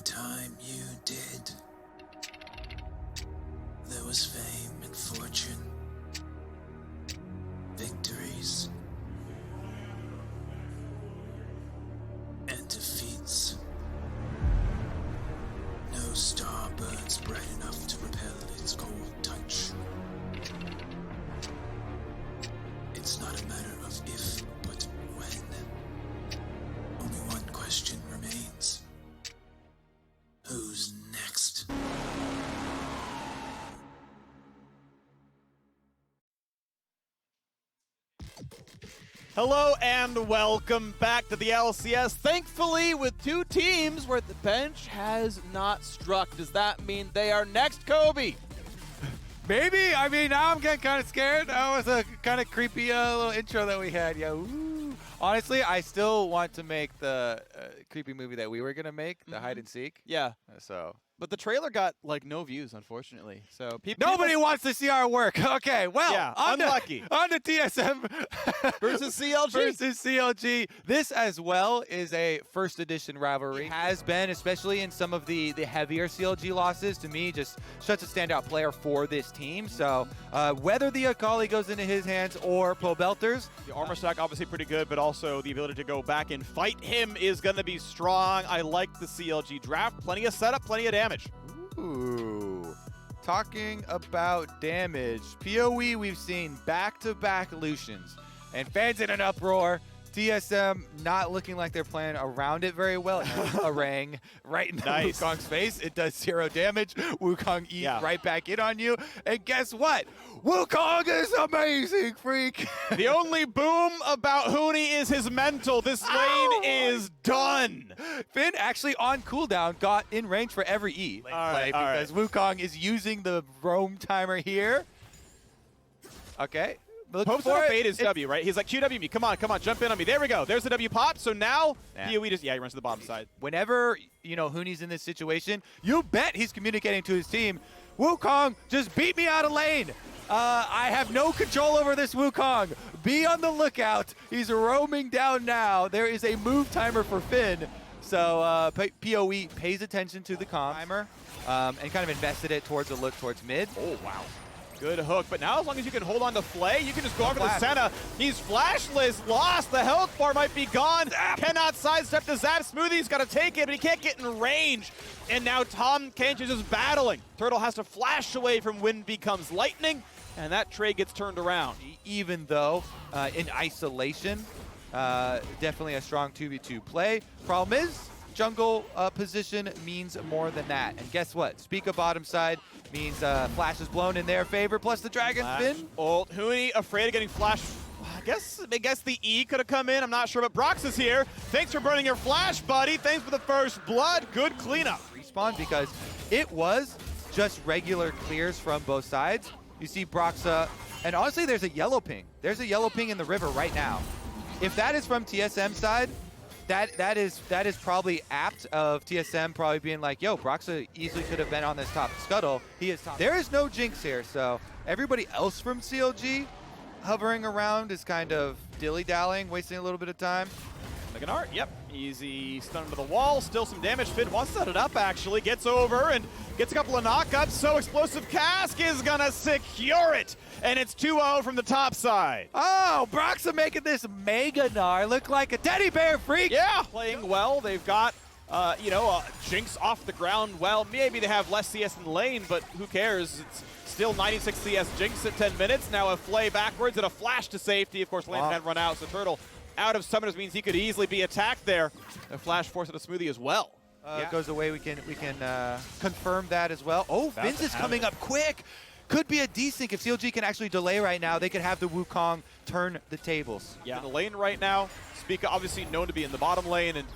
time you did, there was fame and fortune, victories, and defeats. No star burns bright enough to repel its cold touch. It's not a matter of if, but when. Only one question remains. Who's next? Hello and welcome back to the LCS. Thankfully, with two teams where the bench has not struck. Does that mean they are next, Kobe? Maybe. I mean, now I'm getting kind of scared. That was a kind of creepy little intro that we had. Yeah. Ooh. Honestly, I still want to make the creepy movie that we were going to make, the hide and seek. Yeah. So. But the trailer got, like, no views, unfortunately. So Nobody wants to see our work. Okay, well, yeah, unlucky. On the TSM versus CLG. Versus CLG. This as well is a first edition rivalry. It has been, especially in some of the heavier CLG losses, to me, just such a standout player for this team. So whether the Akali goes into his hands or Pobelter's, the armor stack obviously pretty good, but also the ability to go back and fight him is going to be strong. I like the CLG draft. Plenty of setup, plenty of damage. Ooh. Talking about damage, PoE we've seen back-to-back Lucians, and fans in an uproar. TSM not looking like they're playing around it very well. A rang right in Wukong's face. It does 0 damage. Wukong eats right back in on you. And guess what? Wukong is amazing, freak. The only boom about Huni is his mental. This lane is done. Finn actually on cooldown got in range for every E play because Wukong is using the roam timer here. Okay. Pope's gonna fade his W, right? He's like, QW me, come on, jump in on me. There we go. There's the W pop. So now, PoE just, he runs to the bottom side. Whenever, Huni's in this situation, you bet he's communicating to his team, Wukong, just beat me out of lane. I have no control over this Wukong. Be on the lookout. He's roaming down now. There is a move timer for Finn. So PoE pays attention to the timer and kind of invested it towards a look towards mid. Oh, wow. Good hook, but now as long as you can hold on to Flay, you can just go over to Senna. He's flashless, lost, the health bar might be gone. Cannot sidestep the Zap. Smoothie's got to take it, but he can't get in range. And now Tom Kench is just battling. Turtle has to flash away from Wind Becomes Lightning, and that trade gets turned around. Even though in isolation, definitely a strong 2v2 play. Problem is, jungle position means more than that. And guess what? Spica bottom side means flash is blown in their favor, plus the dragon spin. Ult. Huni afraid of getting flash. I guess the E could have come in. I'm not sure, but Brox is here. Thanks for burning your flash, buddy. Thanks for the first blood. Good cleanup. Respawn because it was just regular clears from both sides. You see Broxa, and honestly, there's a yellow ping. There's a yellow ping in the river right now. If that is from TSM side, that is probably apt of TSM probably being like, yo, Broxa easily could have been on this top scuttle. He is top. There is no Jinx here, so everybody else from CLG hovering around is kind of dilly-dallying, wasting a little bit of time. Meganar, yep, easy stun to the wall, still some damage. Finn wants to set it up actually, gets over and gets a couple of knockups, so Explosive Cask is gonna secure it. And it's 2-0 from the top side. Oh, Broxa making this Meganar look like a teddy bear, freak. Yeah, playing well. They've got, Jinx off the ground well. Maybe they have less CS in the lane, but who cares? It's still 96 CS Jinx at 10 minutes. Now a Flay backwards and a flash to safety. Of course, lane can't run out, so Turtle out of summoners means he could easily be attacked there. A flash force at a Smoothie as well. It goes away. We can confirm that as well. Oh, Vince is coming up quick. Could be a desync if CLG can actually delay right now. They could have the Wukong turn the tables. Yeah, in the lane right now, Spica obviously known to be in the bottom lane, and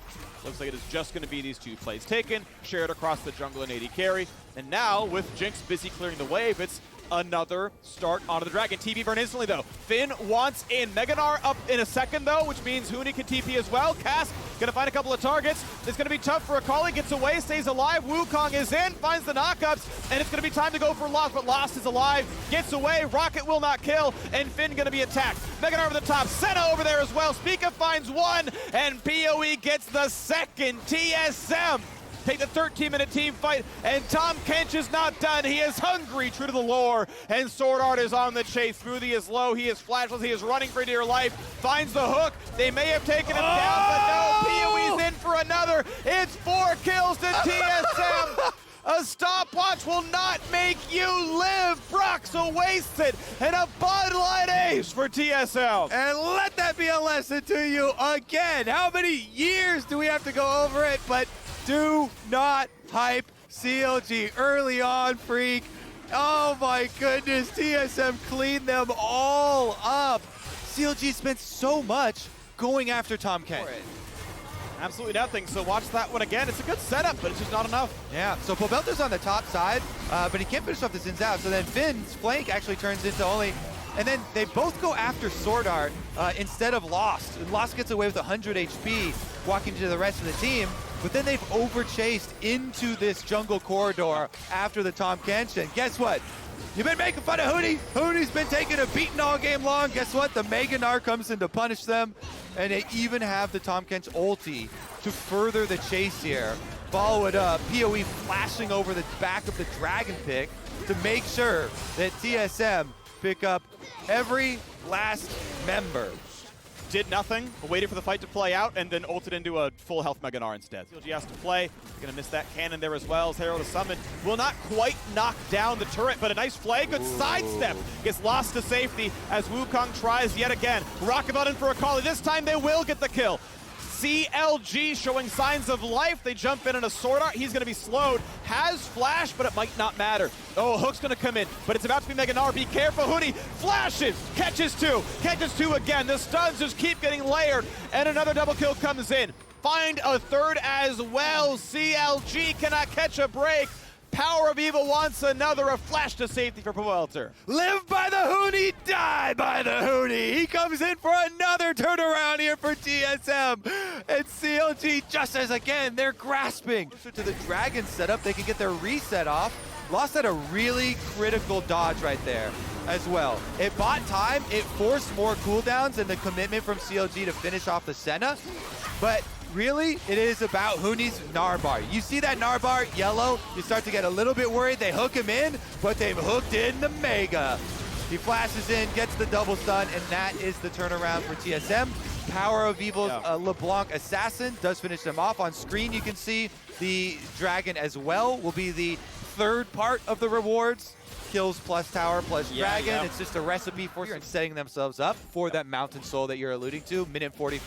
looks like it is just going to be these two plays taken, shared across the jungle and AD carry. And now, with Jinx busy clearing the wave, it's another start onto the dragon. TP burn instantly, though. Finn wants in. Meganar up in a second, though, which means Huni can TP as well. Cass gonna find a couple of targets. It's gonna be tough for Akali. Gets away, stays alive. Wukong is in, finds the knockups, and it's gonna be time to go for Lost, but Lost is alive. Gets away, Rocket will not kill, and Finn gonna be attacked. Meganar over the top, Senna over there as well. Spica finds one, and PoE gets the second. TSM take the 13-minute team fight, and Tahm Kench is not done. He is hungry, true to the lore, and Sword Art is on the chase. Smoothie is low, he is flashless, he is running for dear life, finds the hook. They may have taken him down, but no, PoE's in for another. It's 4 kills to TSM. A stopwatch will not make you live. Broxa wasted, and a Bud Light ace for TSM. And let that be a lesson to you again. How many years do we have to go over it? But do not hype CLG early on, freak. Oh my goodness, TSM cleaned them all up. CLG spent so much going after Tahm Kench. Absolutely nothing, so watch that one again. It's a good setup, but it's just not enough. Yeah, so Pobelter's on the top side, but he can't finish off the Zins out. So then Finn's flank actually turns into only, and then they both go after Sword Art instead of Lost. And Lost gets away with 100 HP, walking to the rest of the team, but then they've overchased into this jungle corridor after the Tahm Kench, and guess what? You've been making fun of Huni. Huni's been taking a beating all game long. Guess what? The Mega Gnar comes in to punish them. And they even have the Tahm Kench ulti to further the chase here. Follow it up. PoE flashing over the back of the Dragon pick to make sure that TSM pick up every last member. Did nothing, waited for the fight to play out, and then ulted into a full health Mega Gnar instead. CLG has to play. Gonna miss that cannon there as well as Herald of Summon. Will not quite knock down the turret, but a nice flag, good sidestep. Gets lost to safety as Wukong tries yet again. Rocket button for a call. This time they will get the kill. CLG showing signs of life. They jump in on a Sword Art. He's going to be slowed. Has flash, but it might not matter. Oh, hook's going to come in, but it's about to be Mega Gnar. Be careful, Huni. Flashes. Catches two again. The stuns just keep getting layered, and another double kill comes in. Find a third as well. CLG cannot catch a break. Power of Evil wants another, a flash to safety for Pobelter. Live by the Huni, die by the Huni. He comes in for another turnaround here for TSM. And CLG, just as again, they're grasping to the Dragon setup. They can get their reset off. Lost at a really critical dodge right there as well. It bought time, it forced more cooldowns and the commitment from CLG to finish off the Senna. But really, it is about Huni's Gnar bar. You see that Gnar bar, yellow, you start to get a little bit worried. They hook him in, but they've hooked in the Mega. He flashes in, gets the double stun, and that is the turnaround for TSM. Power of Evil's LeBlanc Assassin does finish them off. On screen, you can see the Dragon as well will be the third part of the rewards. Kills plus tower plus dragon. It's just a recipe for setting themselves up for that mountain soul that you're alluding to. Minute 40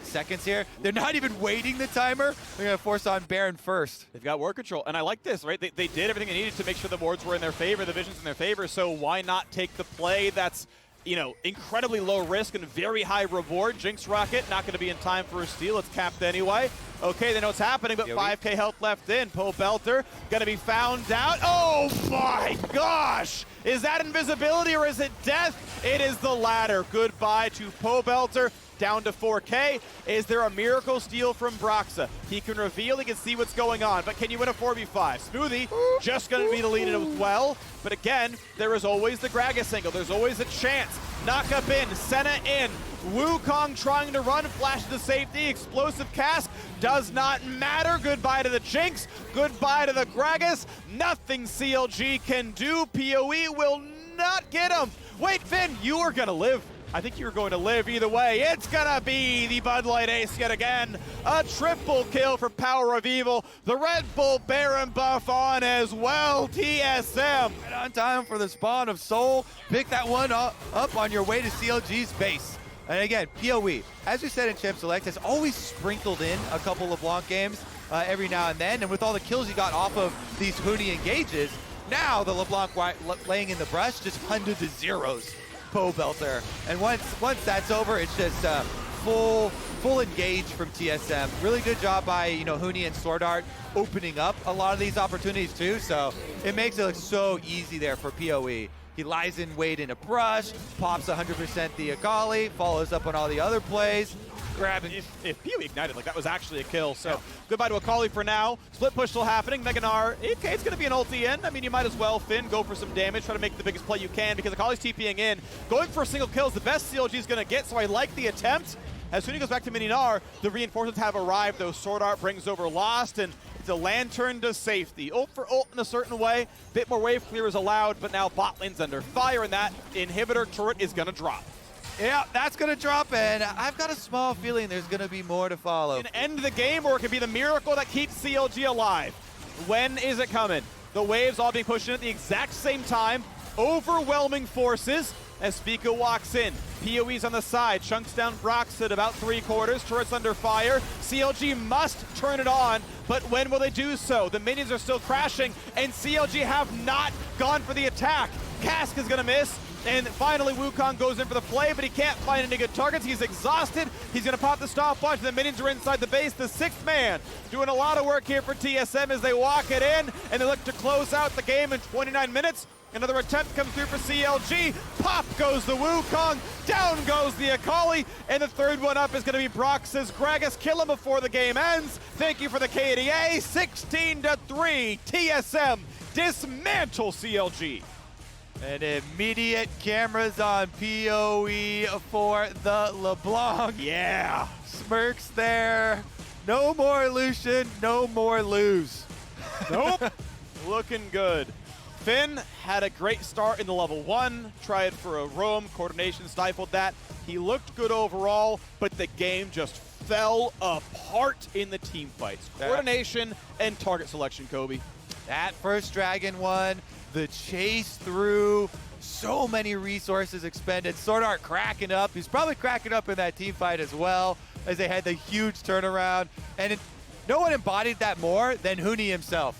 seconds here. They're not even waiting the timer. They're going to force on Baron first. They've got ward control, and I like this, right? They did everything they needed to make sure the wards were in their favor, the visions in their favor, so why not take the play that's, you know, incredibly low risk and very high reward. Jinx Rocket not going to be in time for a steal. It's capped anyway. Okay, they know what's happening, but 5k health left in. Pobelter going to be found out. Oh my gosh! Is that invisibility or is it death? It is the latter. Goodbye to Pobelter. Down to 4k. Is there a miracle steal from Broxa? He can reveal, he can see what's going on, but can you win a 4v5? Smoothie just going to be the lead as well, but again, there is always the Gragas angle. There's always a chance. Knock up in, Senna in. Wukong trying to run, flash to safety, explosive cast, does not matter. Goodbye to the Jinx, goodbye to the Gragas. Nothing CLG can do. PoE will not get him. Wait, Finn, you are going to live. I think you're going to live either way. It's gonna be the Bud Light ace yet again. A triple kill for Power of Evil. The Red Bull Baron buff on as well. TSM. Right on time for the spawn of Soul. Pick that one up on your way to CLG's base. And again, PoE, as we said in Champ Select, has always sprinkled in a couple of LeBlanc games every now and then. And with all the kills he got off of these Huni engages, now the LeBlanc laying in the brush, just hundreds of zeros. Pobelter. And once that's over, it's just full engage from TSM. Really good job by, you know, Huni and Sword Art opening up a lot of these opportunities too. So it makes it look so easy there for PoE. He lies in wait in a brush, pops 100% the Akali, follows up on all the other plays. Grabbing. If PoE ignited, like that was actually a kill. So goodbye to Akali for now. Split push still happening. Mega Gnar, okay, it's going to be an ulti in. I mean, you might as well, Finn, go for some damage, try to make the biggest play you can because Akali's TPing in. Going for a single kill is the best CLG is going to get, so I like the attempt. As soon as he goes back to Mini Gnar, the reinforcements have arrived, though. Sword Art brings over Lost, and It's a lantern to safety. Ult for ult in a certain way. Bit more wave clear is allowed, but now bot lane's under fire, and that inhibitor turret is going to drop. Yeah, that's going to drop, and I've got a small feeling there's going to be more to follow. It can end the game, or it could be the miracle that keeps CLG alive. When is it coming? The waves all being pushed in at the exact same time. Overwhelming forces as Spica walks in. PoE's on the side, chunks down Brox at about 3/4, turret's under fire. CLG must turn it on, but when will they do so? The minions are still crashing, and CLG have not gone for the attack. Cask is gonna miss, and finally Wukong goes in for the play, but he can't find any good targets. He's exhausted. He's gonna pop the stopwatch. The minions are inside the base. The 6th man doing a lot of work here for TSM as they walk it in, and they look to close out the game in 29 minutes. Another attempt comes through for CLG. Pop goes the Wukong. Down goes the Akali. And the third one up is going to be Brock. Says Gragas, kill him before the game ends. Thank you for the KDA. 16-3. TSM dismantle CLG. And immediate cameras on PoE for the LeBlanc. Yeah. Smirks there. No more Lucian, no more lose. Nope. Looking good. Finn had a great start in the level 1, tried for a roam, coordination stifled that. He looked good overall, but the game just fell apart in the team fights. Coordination and target selection, Kobe. That first Dragon one, the chase through, so many resources expended. Sword Art cracking up. He's probably cracking up in that team fight as well, as they had the huge turnaround. And no one embodied that more than Huni himself.